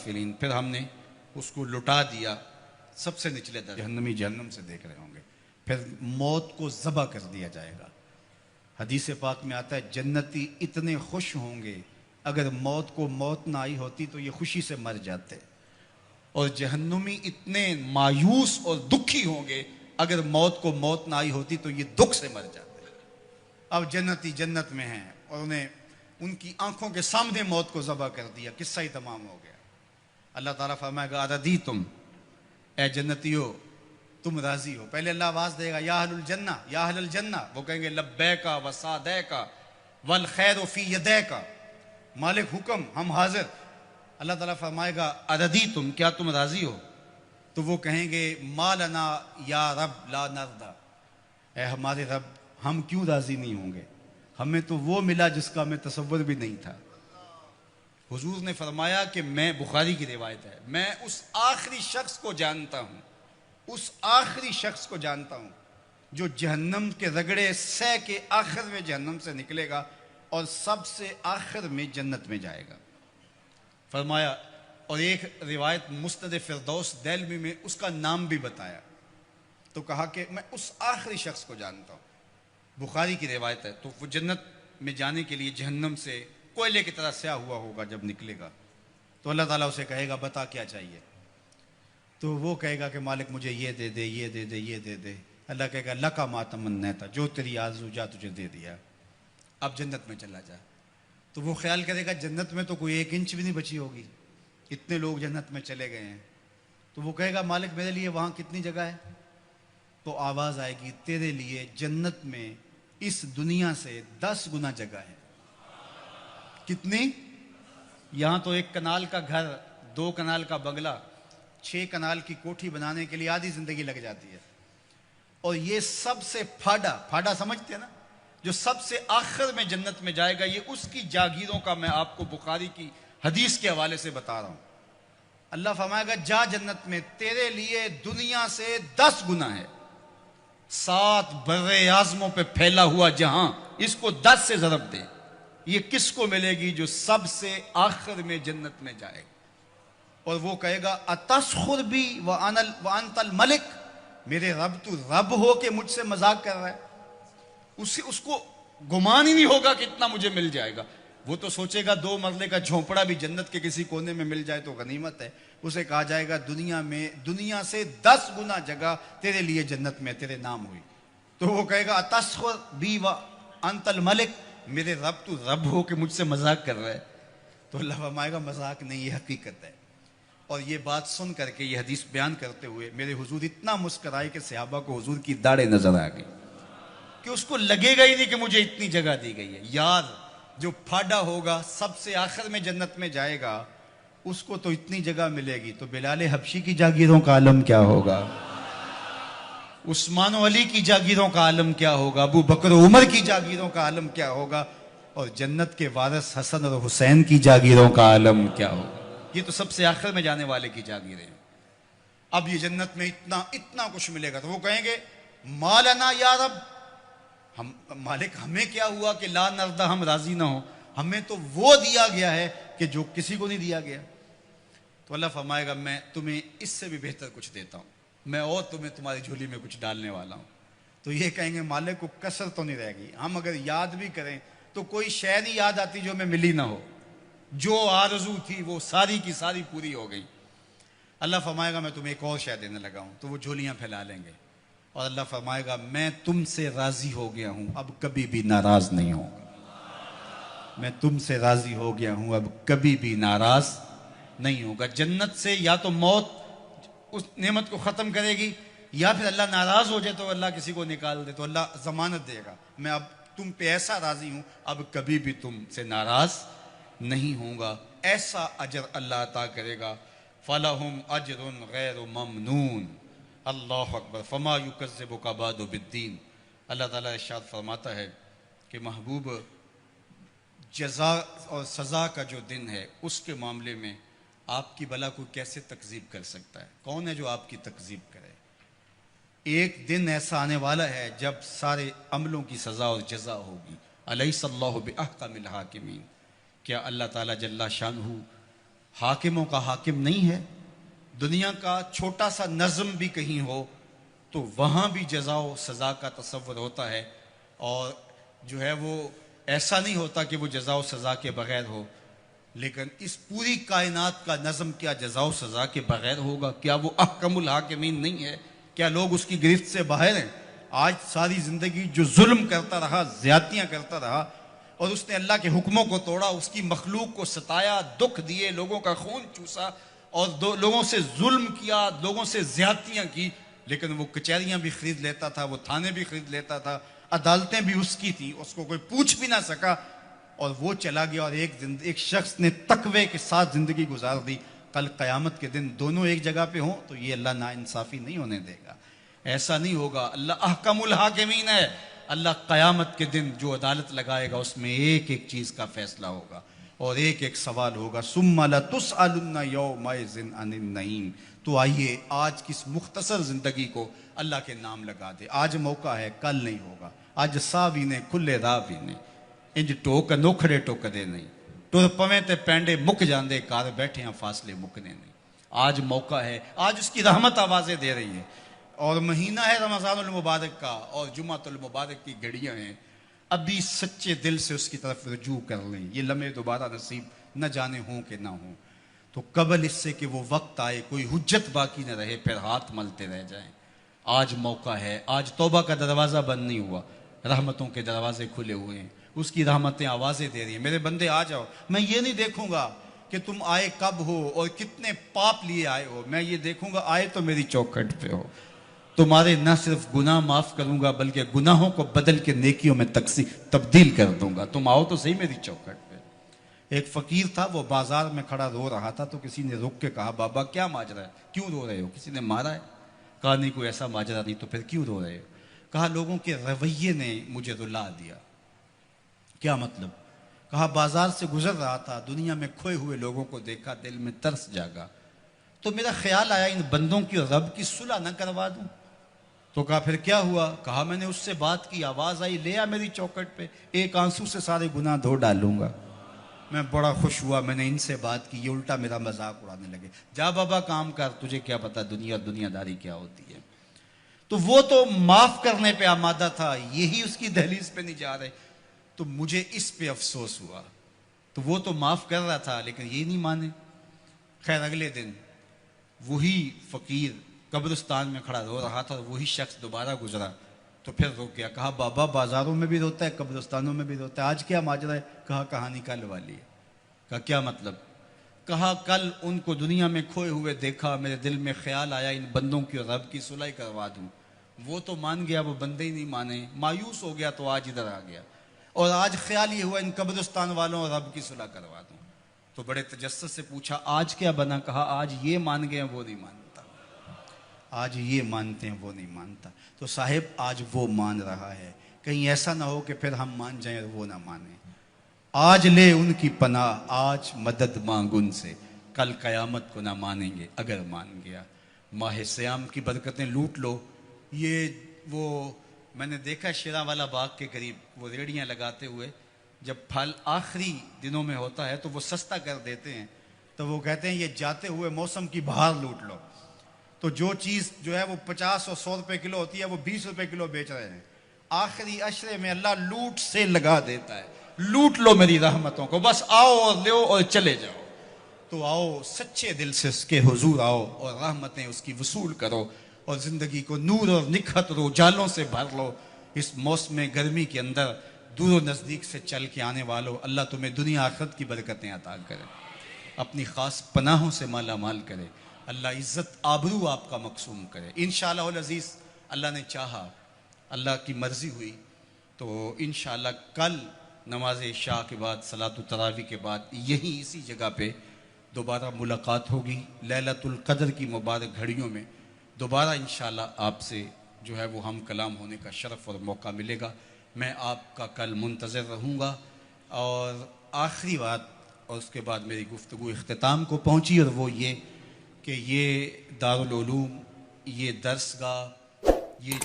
السافلین، پھر ہم نے اس کو لٹا دیا سب سے نچلے درجے، جہنمی جہنم سے دیکھ رہے ہوں گے، پھر موت کو ذبح کر دیا جائے گا۔ حدیث پاک میں آتا ہے جنتی اتنے خوش ہوں گے، اگر موت کو موت نہ آئی ہوتی تو یہ خوشی سے مر جاتے، اور جہنمی اتنے مایوس اور دکھی ہوں گے، اگر موت کو موت نہ آئی ہوتی تو یہ دکھ سے مر جاتے۔ اب جنتی جنت میں ہیں اور انہیں ان کی آنکھوں کے سامنے موت کو ذبح کر دیا، قصہ ہی تمام ہو گیا۔ اللہ تعالیٰ فرمائے گا اردی تم، اے جنتیو تم راضی ہو؟ پہلے اللہ آواز دے گا یا اہل الجنہ یا اہل الجنہ، وہ کہیں گے لبیکا و سعدیکا والخیر فی یدیکا، مالک حکم ہم حاضر۔ اللہ تعالیٰ فرمائے گا اردی تم، کیا تم راضی ہو؟ تو وہ کہیں گے ما لنا یا رب لا نرضی، اے ہمارے رب ہم کیوں راضی نہیں ہوں گے، ہمیں تو وہ ملا جس کا ہمیں تصور بھی نہیں تھا۔ حضور نے فرمایا کہ میں، بخاری کی روایت ہے، میں اس آخری شخص کو جانتا ہوں، اس آخری شخص کو جانتا ہوں جو جہنم کے رگڑے سہ کے آخر میں جہنم سے نکلے گا اور سب سے آخر میں جنت میں جائے گا۔ فرمایا، اور ایک روایت مسند فردوس دہلوی میں اس کا نام بھی بتایا، تو کہا کہ میں اس آخری شخص کو جانتا ہوں، بخاری کی روایت ہے۔ تو وہ جنت میں جانے کے لیے جہنم سے کوئلے کی طرح سیاہ ہوا ہوگا، جب نکلے گا تو اللہ تعالیٰ اسے کہے گا بتا کیا چاہیے، تو وہ کہے گا کہ مالک مجھے یہ دے دے، یہ دے دے، یہ دے دے۔ اللہ کہے گا لکا ما تمنیت، جو تیری آرزو جا تجھے دے دیا، اب جنت میں چلا جا۔ تو وہ خیال کرے گا جنت میں تو کوئی 1 انچ بھی نہیں بچی ہوگی، اتنے لوگ جنت میں چلے گئے ہیں۔ تو وہ کہے گا مالک میرے لیے وہاں کتنی جگہ ہے؟ تو آواز آئے گی تیرے لیے جنت میں اس دنیا سے 10 گنا جگہ ہے۔ کتنی؟ یہاں تو 1 کنال کا گھر، 2 کنال کا بنگلہ، 6 کنال کی کوٹھی بنانے کے لیے آدھی زندگی لگ جاتی ہے، اور یہ سب سے پھاڑا سمجھتے ہیں نا، جو سب سے آخر میں جنت میں جائے گا، یہ اس کی جاگیروں کا میں آپ کو بخاری کی حدیث کے حوالے سے بتا رہا ہوں۔ اللہ فرمائے گا جا جنت میں، تیرے لیے دنیا سے 10 گنا ہے، 7 بر اعظموں پہ پھیلا ہوا جہاں، اس کو 10 سے ضرب دے۔ یہ کس کو ملے گی؟ جو سب سے آخر میں جنت میں جائے گا، اور وہ کہے گا اتسخر بی وانت الملک، میرے رب تو رب ہو کہ مجھ سے مذاق کر رہا ہے؟ اس کو گمان ہی نہیں ہوگا کہ اتنا مجھے مل جائے گا۔ وہ تو سوچے گا 2 مرلے کا جھونپڑا بھی جنت کے کسی کونے میں مل جائے تو غنیمت ہے۔ اسے کہا جائے گا دنیا سے 10 گنا جگہ تیرے لیے جنت میں تیرے نام ہوئی، تو وہ کہے گا اتسخر بی وانت الملک، میرے رب تو رب ہو کہ مجھ سے مذاق کر رہا ہے؟ تو اللہ فرمائے گا مذاق نہیں، یہ حقیقت ہے۔ اور یہ بات سن کر کے، یہ حدیث بیان کرتے ہوئے میرے حضور اتنا مسکرائے کہ صحابہ کو حضور کی داڑھیں نظر آ گئی، کہ اس کو لگے گا ہی نہیں کہ مجھے اتنی جگہ دی گئی ہے۔ یار جو پھاڑا ہوگا، سب سے آخر میں جنت میں جائے گا، اس کو تو اتنی جگہ ملے گی، تو بلال حبشی کی جاگیروں کا عالم کیا ہوگا، عثمان و علی کی جاگیروں کا عالم کیا ہوگا، ابو بکر و عمر کی جاگیروں کا عالم کیا ہوگا، اور جنت کے وارث حسن اور حسین کی جاگیروں کا عالم کیا ہوگا۔ یہ تو سب سے آخر میں جانے والے کی جاگیریں ہیں۔ اب یہ جنت میں اتنا کچھ ملے گا، تو وہ کہیں گے ما لنا یا رب، ہم مالک ہمیں کیا ہوا کہ لا نرضی، ہم راضی نہ ہوں، ہمیں تو وہ دیا گیا ہے کہ جو کسی کو نہیں دیا گیا۔ تو اللہ فرمائے گا میں تمہیں اس سے بھی بہتر کچھ دیتا ہوں، میں اور تمہیں تمہاری جھولی میں کچھ ڈالنے والا ہوں۔ تو یہ کہیں گے مالک کو کسر تو نہیں رہے گی، ہم اگر یاد بھی کریں تو کوئی شے نہیں یاد آتی جو ہمیں ملی نہ ہو، جو آرزو تھی وہ ساری کی ساری پوری ہو گئی۔ اللہ فرمائے گا میں تمہیں ایک اور شے دینے لگا ہوں، تو وہ جھولیاں پھیلا لیں گے، اور اللہ فرمائے گا میں تم سے راضی ہو گیا ہوں، اب کبھی بھی ناراض نہیں ہوں گا۔ میں تم سے راضی ہو گیا ہوں، اب کبھی بھی ناراض نہیں ہوگا۔ جنت سے یا تو موت اس نعمت کو ختم کرے گی، یا پھر اللہ ناراض ہو جائے تو اللہ کسی کو نکال دے، تو اللہ ضمانت دے گا میں اب تم پہ ایسا راضی ہوں، اب کبھی بھی تم سے ناراض نہیں ہوں گا۔ ایسا اجر اللہ عطا کرے گا، فَلَهُمْ أَجْرٌ غَيْرُ مَمْنُونَ۔ اللہ اکبر۔ فَمَا يُكَذِّبُكَ بَعْدُ بِالدِّينِ۔ اللہ تعالیٰ ارشاد فرماتا ہے کہ محبوب جزا اور سزا کا جو دن ہے، اس کے معاملے میں آپ کی بلا کو کیسے تکذیب کر سکتا ہے؟ کون ہے جو آپ کی تکذیب کرے؟ ایک دن ایسا آنے والا ہے جب سارے عملوں کی سزا اور جزا ہوگی۔ الیس اللہ بأحکم الحاکمین۔ کیا اللہ تعالیٰ جل شانہ حاکموں کا حاکم نہیں ہے. دنیا کا چھوٹا سا نظم بھی کہیں ہو تو وہاں بھی جزا و سزا کا تصور ہوتا ہے, اور جو ہے وہ ایسا نہیں ہوتا کہ وہ جزا و سزا کے بغیر ہو. لیکن اس پوری کائنات کا نظم کیا جزا و سزا کے بغیر ہوگا؟ کیا وہ احکم الحاکمین نہیں ہے؟ کیا لوگ اس کی گرفت سے باہر ہیں؟ آج ساری زندگی جو ظلم کرتا رہا, زیادتیاں کرتا رہا, اور اس نے اللہ کے حکموں کو توڑا, اس کی مخلوق کو ستایا, دکھ دیے, لوگوں کا خون چوسا, اور لوگوں سے ظلم کیا, لوگوں سے زیادتیاں کی, لیکن وہ کچہریاں بھی خرید لیتا تھا, وہ تھانے بھی خرید لیتا تھا, عدالتیں بھی اس کی تھیں, اس کو کوئی پوچھ بھی نہ سکا, اور وہ چلا گیا. اور ایک شخص نے تقوی کے ساتھ زندگی گزار دی. کل قیامت کے دن دونوں ایک جگہ پہ ہوں تو یہ اللہ ناانصافی نہیں ہونے دے گا. ایسا نہیں ہوگا. اللہ احکم الحاکمین ہے. اللہ قیامت کے دن جو عدالت لگائے گا اس میں ایک ایک چیز کا فیصلہ ہوگا اور ایک ایک سوال ہوگا. ثم لتسألن یومئذ عن النعیم. تو آئیے آج کس مختصر زندگی کو اللہ کے نام لگا دے. آج موقع ہے, کل نہیں ہوگا. آج سا بھی نے کھلے راہ بھی نے, انج ٹوک نوکھڑے ٹوکدے نہیں, ٹر پویں تے پینڈے مک جاندے, کار بیٹھے ہیں فاصلے مکنے نہیں. آج موقع ہے, آج اس کی رحمت آوازیں دے رہی ہے, اور مہینہ ہے رمضان المبارک کا, اور جمعۃ المبارک کی گھڑیاں ہیں. ابھی سچے دل سے اس کی طرف رجوع کر لیں. یہ لمحے دوبارہ نصیب نہ جانے ہوں کہ نہ ہوں. تو قبل اس سے کہ وہ وقت آئے کوئی حجت باقی نہ رہے, پھر ہاتھ ملتے رہ جائیں. آج موقع ہے. آج توبہ کا دروازہ بند نہیں ہوا, رحمتوں کے دروازے کھلے ہوئے ہیں. اس کی رحمتیں آوازیں دے رہی ہیں, میرے بندے آ جاؤ. میں یہ نہیں دیکھوں گا کہ تم آئے کب ہو اور کتنے پاپ لیے آئے ہو. میں یہ دیکھوں گا آئے تو میری چوکھٹ پہ ہو. تمہارے نہ صرف گناہ معاف کروں گا بلکہ گناہوں کو بدل کے نیکیوں میں تبدیل کر دوں گا. تم آؤ تو صحیح میری چوکھٹ پہ. ایک فقیر تھا, وہ بازار میں کھڑا رو رہا تھا, تو کسی نے رک کے کہا, بابا کیا ماجرا ہے, کیوں رو رہے ہو, کسی نے مارا ہے؟ کہا نہیں کوئی ایسا ماجرا نہیں. تو پھر کیوں رو رہے ہو؟ کہا لوگوں کے رویے نے مجھے رلا دیا. کیا مطلب؟ کہا بازار سے گزر رہا تھا, دنیا میں کھوئے ہوئے لوگوں کو دیکھا, دل میں ترس جاگا, تو میرا خیال آیا ان بندوں کی اور رب کی صلح نہ کروا دوں. تو کہا پھر کیا ہوا؟ کہا میں نے اس سے بات کی, آواز آئی, لے آ میری چوکھٹ پہ, ایک آنسو سے سارے گناہ دھو ڈالوں گا. میں بڑا خوش ہوا, میں نے ان سے بات کی, یہ الٹا میرا مذاق اڑانے لگے. جا بابا کام کر, تجھے کیا پتا دنیا داری کیا ہوتی ہے. تو وہ تو معاف کرنے پہ آمادہ تھا, یہی اس کی دہلیز پہ نہیں جا رہے. تو مجھے اس پہ افسوس ہوا. تو وہ تو معاف کر رہا تھا لیکن یہ نہیں مانے. خیر اگلے دن وہی فقیر قبرستان میں کھڑا رو رہا تھا, اور وہی شخص دوبارہ گزرا, تو پھر رک گیا. کہا بابا بازاروں میں بھی روتا ہے, قبرستانوں میں بھی روتا ہے, آج کیا ماجرا ہے؟ کہا کہانی کل والی ہے. کہا کیا مطلب؟ کہا کل ان کو دنیا میں کھوئے ہوئے دیکھا, میرے دل میں خیال آیا ان بندوں کی اور رب کی صلح کروا دوں. وہ تو مان گیا, وہ بندے ہی نہیں مانے, مایوس ہو گیا, تو آج ادھر آ گیا. اور آج خیال یہ ہوا ان قبرستان والوں اور رب کی صلح کروا دوں. تو بڑے تجسس سے پوچھا آج کیا بنا؟ کہا آج یہ مان گئے وہ نہیں مانتا, آج یہ مانتے ہیں وہ نہیں مانتا. تو صاحب آج وہ مان رہا ہے, کہیں ایسا نہ ہو کہ پھر ہم مان جائیں اور وہ نہ مانیں. آج لے ان کی پناہ, آج مدد مانگ ان سے, کل قیامت کو نہ مانیں گے اگر مان گیا. ماہ سیام کی برکتیں لوٹ لو. یہ وہ میں نے دیکھا شیراں والا باغ کے قریب وہ ریڑیاں لگاتے ہوئے, جب پھل آخری دنوں میں ہوتا ہے تو وہ سستا کر دیتے ہیں. تو وہ کہتے ہیں یہ جاتے ہوئے موسم کی بہار لوٹ لو. تو جو چیز جو ہے وہ 50 اور 100 روپے کلو ہوتی ہے وہ 20 روپے کلو بیچ رہے ہیں. آخری عشرے میں اللہ لوٹ سے لگا دیتا ہے, لوٹ لو میری رحمتوں کو, بس آؤ اور لو اور چلے جاؤ. تو آؤ سچے دل سے اس کے حضور آؤ اور رحمتیں اس کی وصول کرو, اور زندگی کو نور اور نکھت اور اجالوں سے بھر لو. اس موسم گرمی کے اندر دور و نزدیک سے چل کے آنے والوں, اللہ تمہیں دنیا آخرت کی برکتیں عطا کرے, اپنی خاص پناہوں سے مالا مال کرے. اللہ عزت آبرو آپ کا مقسوم کرے. انشاءاللہ العزیز اللہ نے چاہا, اللہ کی مرضی ہوئی تو انشاءاللہ کل نماز عشاء کے بعد صلاۃ التراویح کے بعد یہیں اسی جگہ پہ دوبارہ ملاقات ہوگی. لیلۃ القدر کی مبارک گھڑیوں میں دوبارہ انشاءاللہ آپ سے جو ہے وہ ہم کلام ہونے کا شرف اور موقع ملے گا. میں آپ کا کل منتظر رہوں گا. اور آخری بات, اور اس کے بعد میری گفتگو اختتام کو پہنچی, اور وہ یہ کہ یہ دارالعلوم, یہ درس گاہ, یہ